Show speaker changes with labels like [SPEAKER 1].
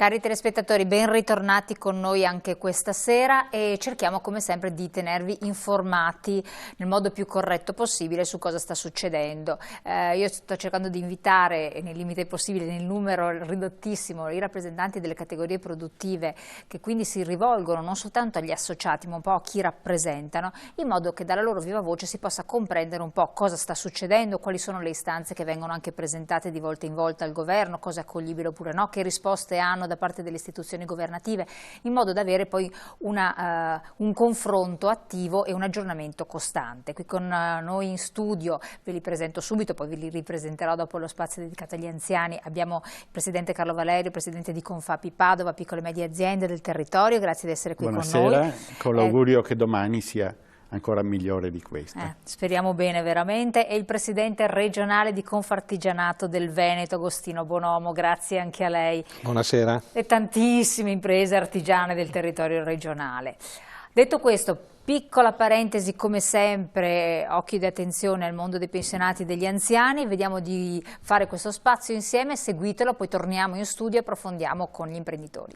[SPEAKER 1] Cari telespettatori, ben ritornati con noi anche questa sera e cerchiamo come sempre di tenervi informati nel modo più corretto possibile su cosa sta succedendo. Io sto cercando di invitare, nei limiti possibili, nel numero ridottissimo, i rappresentanti delle categorie produttive che quindi si rivolgono non soltanto agli associati ma un po' a chi rappresentano, in modo che dalla loro viva voce si possa comprendere un po' cosa sta succedendo, quali sono le istanze che vengono anche presentate di volta in volta al governo, cosa è accoglibile oppure no, che risposte hanno da parte delle istituzioni governative, in modo da avere poi un confronto attivo e un aggiornamento costante. Qui con noi in studio, ve li presento subito, poi ve li ripresenterò dopo lo spazio dedicato agli anziani, abbiamo il Presidente Carlo Valerio, Presidente di Confapi Padova, Piccole e Medie Aziende del Territorio, grazie di essere qui con noi.
[SPEAKER 2] Buonasera, con l'augurio che domani sia ancora migliore di questa.
[SPEAKER 1] Speriamo bene veramente. E il Presidente regionale di Confartigianato del Veneto, Agostino Bonomo, grazie anche a lei.
[SPEAKER 3] Buonasera.
[SPEAKER 1] E tantissime imprese artigiane del territorio regionale. Detto questo, piccola parentesi come sempre, occhio di attenzione al mondo dei pensionati e degli anziani, vediamo di fare questo spazio insieme, seguitelo, poi torniamo in studio e approfondiamo con gli imprenditori.